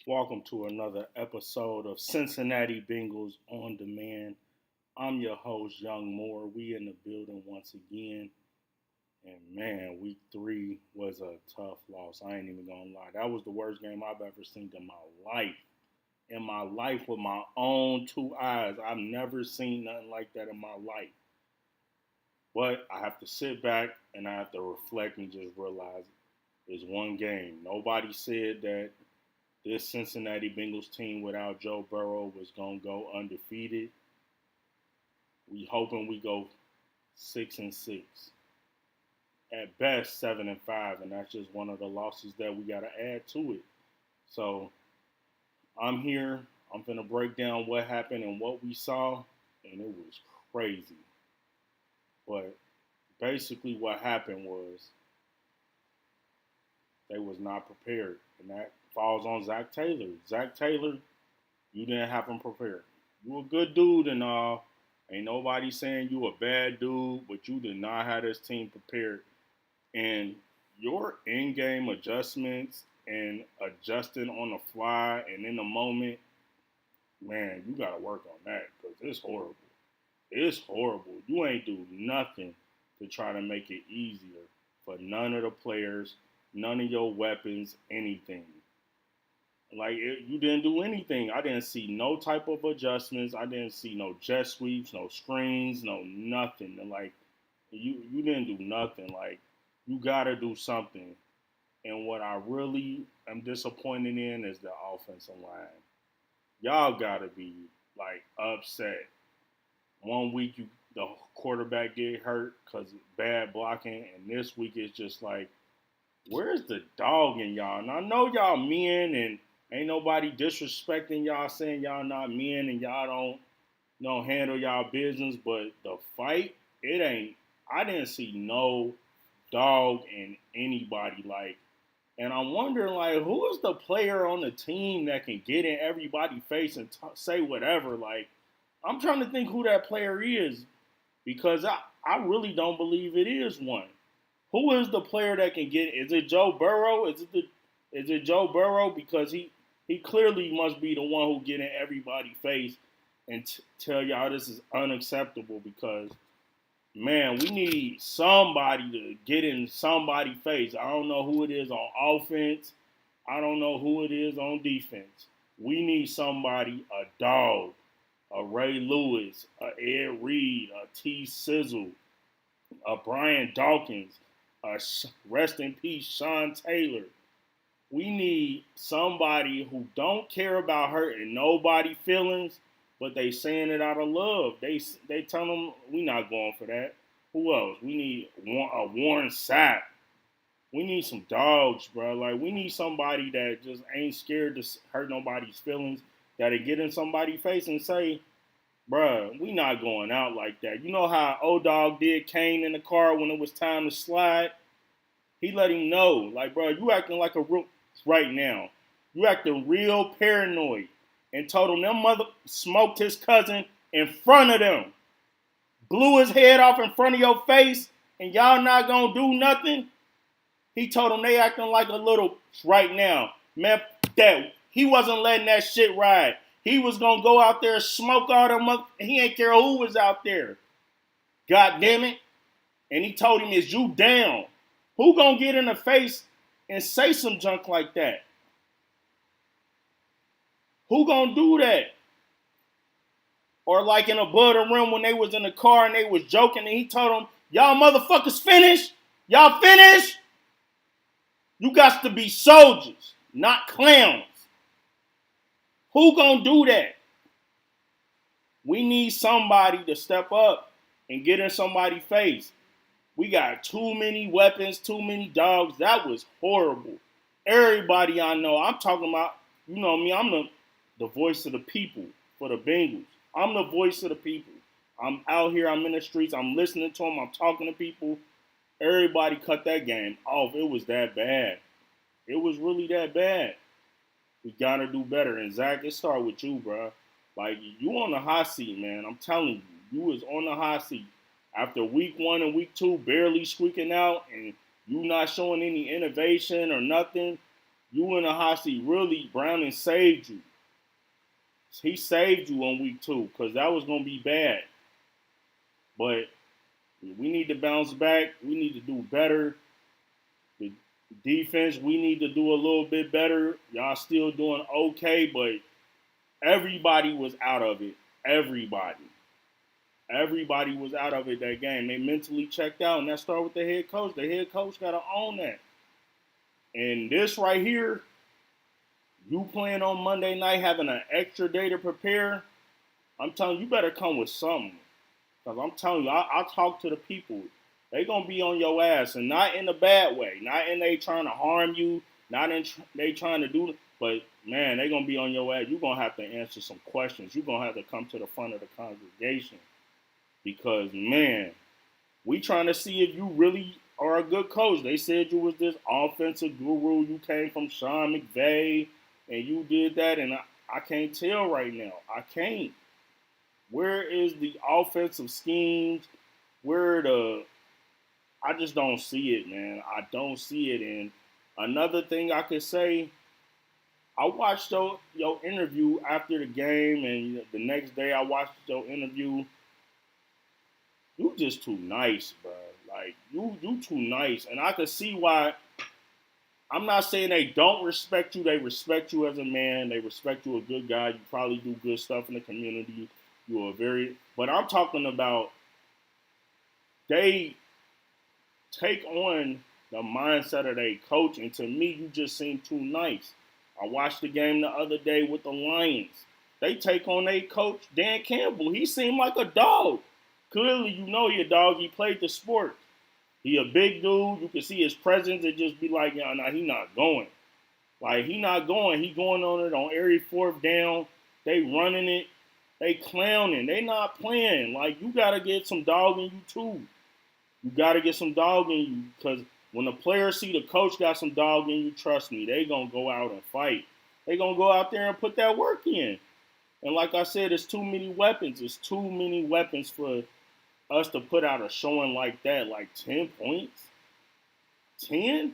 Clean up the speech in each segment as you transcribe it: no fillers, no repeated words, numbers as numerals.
Welcome to another episode of Cincinnati Bengals on Demand. I'm your host, Young Moore. We in the building once again. And man, week three was a tough loss. I ain't even gonna lie. That was the worst game I've ever seen in my life. In my life with my own two eyes. I've never seen nothing like that in my life. But I have to sit back and I have to reflect and just realize it's one game. Nobody said that this Cincinnati Bengals team without Joe Burrow was gonna go undefeated. We hoping we go 6-6. At best 7-5, and that's just one of the losses that we gotta add to it. So I'm here. I'm gonna break down what happened and what we saw, and it was crazy. But basically what happened was they was not prepared, and that falls on Zach Taylor. Zach Taylor, you didn't have him prepared. You a good dude and all. Ain't nobody saying you a bad dude, but you did not have this team prepared. And your in-game adjustments and adjusting on the fly and in the moment, man, you got to work on that because it's horrible. It's horrible. You ain't do nothing to try to make it easier for none of the players, none of your weapons, anything. You didn't do anything. I didn't see no type of adjustments. I didn't see no jet sweeps, no screens, no nothing. You didn't do nothing. Like, you gotta do something. And what I really am disappointed in is the offensive line. Y'all gotta be like upset. One week the quarterback get hurt because of bad blocking, and this week it's just like, where's the dog in y'all? And I know y'all men and ain't nobody disrespecting y'all saying y'all not men and y'all don't handle y'all business, but the fight, it ain't. I didn't see no dog in anybody and I'm wondering who is the player on the team that can get in everybody's face and say whatever. I'm trying to think who that player is because I really don't believe it is one. Who is the player that can get? Is it Joe Burrow? Is it Joe Burrow? Because he clearly must be the one who get in everybody's face and tell y'all this is unacceptable. Because man, we need somebody to get in somebody's face. I don't know who it is on offense. I don't know who it is on defense. We need somebody, a dog, a Ray Lewis, a Ed Reed, a T Sizzle, a Brian Dawkins, rest in peace, Sean Taylor. We need somebody who don't care about hurting nobody feelings, but they saying it out of love. They tell them we not going for that. Who else? We need a Warren Sapp. We need some dogs, bro. We need somebody that just ain't scared to hurt nobody's feelings. That'll get in somebody's face and say, bruh, we not going out like that. You know how O-Dog did Kane in the car when it was time to slide? He let him know, bruh, you acting like a real right now. You acting real paranoid. And told him them mother smoked his cousin in front of them. Blew his head off in front of your face and y'all not gonna do nothing? He told him they acting like a little right now. Man, that he wasn't letting that shit ride. He was gonna go out there and smoke all them up. He ain't care who was out there. God damn it. And he told him, is you down? Who gonna get in the face and say some junk like that? Who gonna do that? Or like in Above the Rim when they was in the car and they was joking and he told them, y'all motherfuckers finished? Y'all finished? You got to be soldiers, not clowns. Who gonna do that? We need somebody to step up and get in somebody's face. We got too many weapons, too many dogs. That was horrible. Everybody I know, I'm talking about, you know me, I'm the voice of the people for the Bengals. I'm the voice of the people. I'm out here, I'm in the streets, I'm listening to them, I'm talking to people. Everybody cut that game off. It was that bad. It was really that bad. We gotta do better. And Zach, it started with you, bro. You on the hot seat, man. I'm telling you, you was on the hot seat. After week 1 and week 2, barely squeaking out, and you not showing any innovation or nothing. You in a hot seat. Really, Browning saved you. He saved you on week 2 because that was going to be bad. But we need to bounce back. We need to do better. The defense, we need to do a little bit better. Y'all still doing okay, but everybody was out of it. Everybody. Everybody was out of it that game. They mentally checked out, and that started with the head coach. The head coach got to own that. And this right here, you playing on Monday night, having an extra day to prepare, I'm telling you, you better come with something. Because I'm telling you, I talk to the people. They going to be on your ass, and not in a bad way. Not in they trying to harm you. Not in they trying to do, but, man, they going to be on your ass. You're going to have to answer some questions. You're going to have to come to the front of the congregation. Because, man, we trying to see if you really are a good coach. They said you was this offensive guru. You came from Sean McVay, and you did that, and I can't tell right now. I can't. Where is the offensive schemes? I just don't see it, man. I don't see it. And another thing I could say, I watched your interview after the game, and the next day I watched your interview. You just too nice, bro. Like, you too nice. And I could see why. I'm not saying they don't respect you. They respect you as a man. They respect you a good guy. You probably do good stuff in the community. You are but I'm talking about they take on the mindset of their coach. And to me, you just seem too nice. I watched the game the other day with the Lions. They take on their coach, Dan Campbell. He seemed like a dog. Clearly, you know he a dog. He played the sport. He a big dude. You can see his presence and just be like, nah, he not going. Like, he not going. He going on it on every 4th down. They running it. They clowning. They not playing. Like, you got to get some dog in you, too. You got to get some dog in you. Because when the players see the coach got some dog in you, trust me, they going to go out and fight. They going to go out there and put that work in. And like I said, it's too many weapons. It's too many weapons for us to put out a showing like that, like 10 points. 10?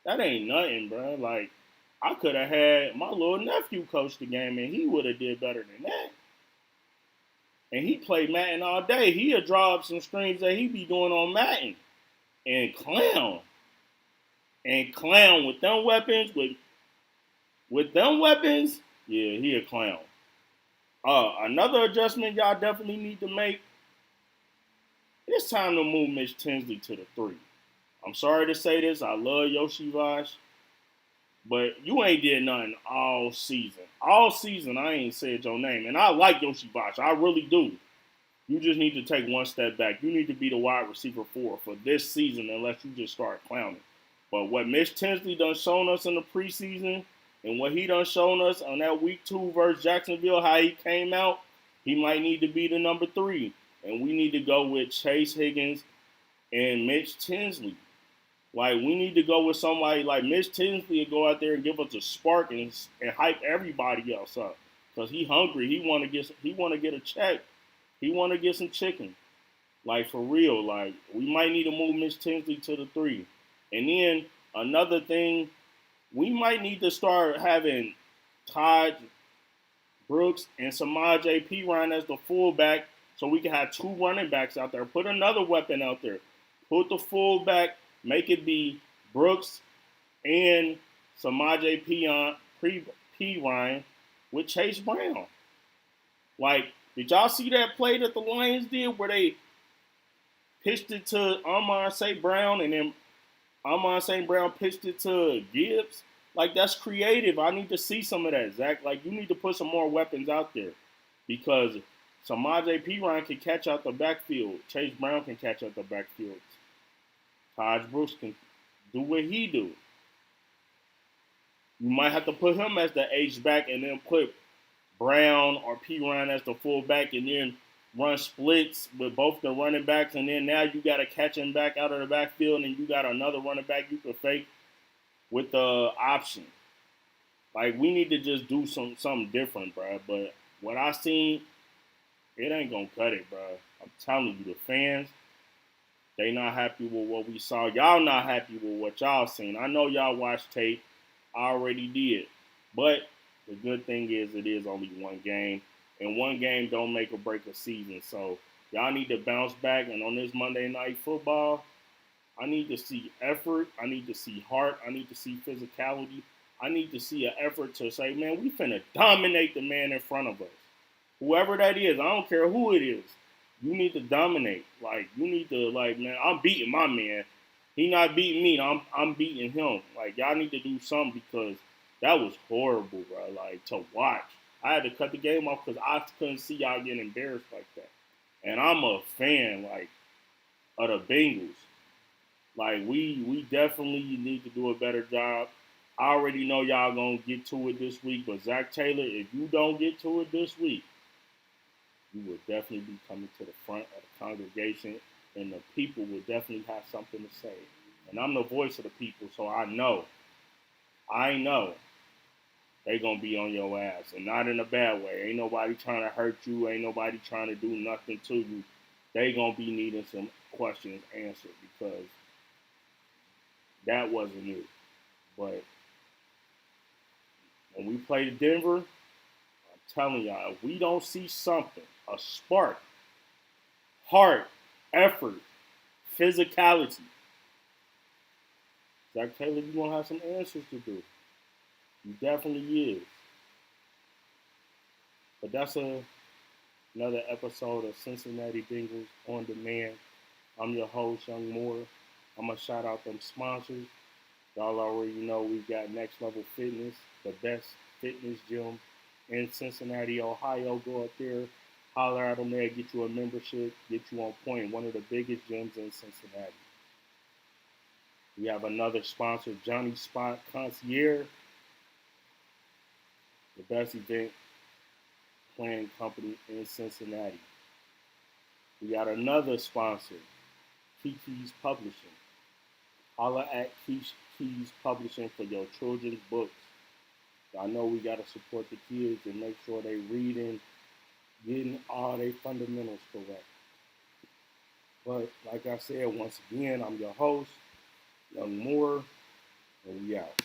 That ain't nothing, bro. Like, I could have had my little nephew coach the game, and he would have did better than that. And he played Madden all day. He'll draw up some streams that he be doing on Madden. And clown. And clown with them weapons. With them weapons, yeah, he a clown. Another adjustment y'all definitely need to make. It's time to move Mitch Tinsley to the 3. I'm sorry to say this. I love Yoshi Vash. But you ain't did nothing all season. All season, I ain't said your name. And I like Yoshi Vash. I really do. You just need to take one step back. You need to be the wide receiver 4 for this season unless you just start clowning. But what Mitch Tinsley done shown us in the preseason and what he done shown us on that week 2 versus Jacksonville, how he came out, he might need to be the number 3. And we need to go with Chase Higgins and Mitch Tinsley. Like, we need to go with somebody like Mitch Tinsley to go out there and give us a spark and hype everybody else up. Because he hungry. He want to get a check. He want to get some chicken. Like, for real. Like, we might need to move Mitch Tinsley to the 3. And then another thing, we might need to start having Todd Brooks and Samaj P. Ryan as the fullback so we can have 2 running backs out there. Put another weapon out there. Put the fullback, make it be Brooks and Samaj P. Ryan with Chase Brown. Like, did y'all see that play that the Lions did where they pitched it to Amon St. Brown and then Amon St. Brown pitched it to Gibbs? Like, that's creative. I need to see some of that, Zach. Like, you need to put some more weapons out there because Samaj P. Ryan can catch out the backfield. Chase Brown can catch out the backfield. Todd Brooks can do what he do. You might have to put him as the H-back and then put Brown or P. Ryan as the fullback and then run splits with both the running backs. And then now you got to catch him back out of the backfield and you got another running back you can fake with the option. Like, we need to just do something different, bro. But what I seen, it ain't going to cut it, bro. I'm telling you, the fans, they not happy with what we saw. Y'all not happy with what y'all seen. I know y'all watch tape. I already did. But the good thing is it is only one game. And one game don't make or break a season. So y'all need to bounce back. And on this Monday Night Football, I need to see effort. I need to see heart. I need to see physicality. I need to see an effort to say, man, we finna dominate the man in front of us. Whoever that is, I don't care who it is. You need to dominate. Like, you need to, like, man, I'm beating my man. He not beating me. I'm beating him. Like, y'all need to do something because that was horrible, bro. Like, to watch. I had to cut the game off because I couldn't see y'all getting embarrassed like that. And I'm a fan, like, of the Bengals. Like we definitely need to do a better job. I already know y'all gonna get to it this week, but Zach Taylor, if you don't get to it this week, you will definitely be coming to the front of the congregation, and the people will definitely have something to say. And I'm the voice of the people, so I know they gonna be on your ass, and not in a bad way. Ain't nobody trying to hurt you. Ain't nobody trying to do nothing to you. They gonna be needing some questions answered because that wasn't it. But when we play Denver, I'm telling y'all, if we don't see something, a spark, heart, effort, physicality, Zach Taylor, you're going to have some answers to do. You definitely is. But that's another episode of Cincinnati Bengals On Demand. I'm your host, Young Moore. I'm going to shout out them sponsors. Y'all already know we got Next Level Fitness, the best fitness gym in Cincinnati, Ohio. Go up there, holler at them there, get you a membership, get you on point. One of the biggest gyms in Cincinnati. We have another sponsor, Johnny Spot Concierge, the best event planning company in Cincinnati. We got another sponsor, Kiki's Publishing. Holler at Keys Publishing for your children's books. I know we got to support the kids and make sure they reading, getting all their fundamentals correct. But like I said, once again, I'm your host, Young Moore, and we out.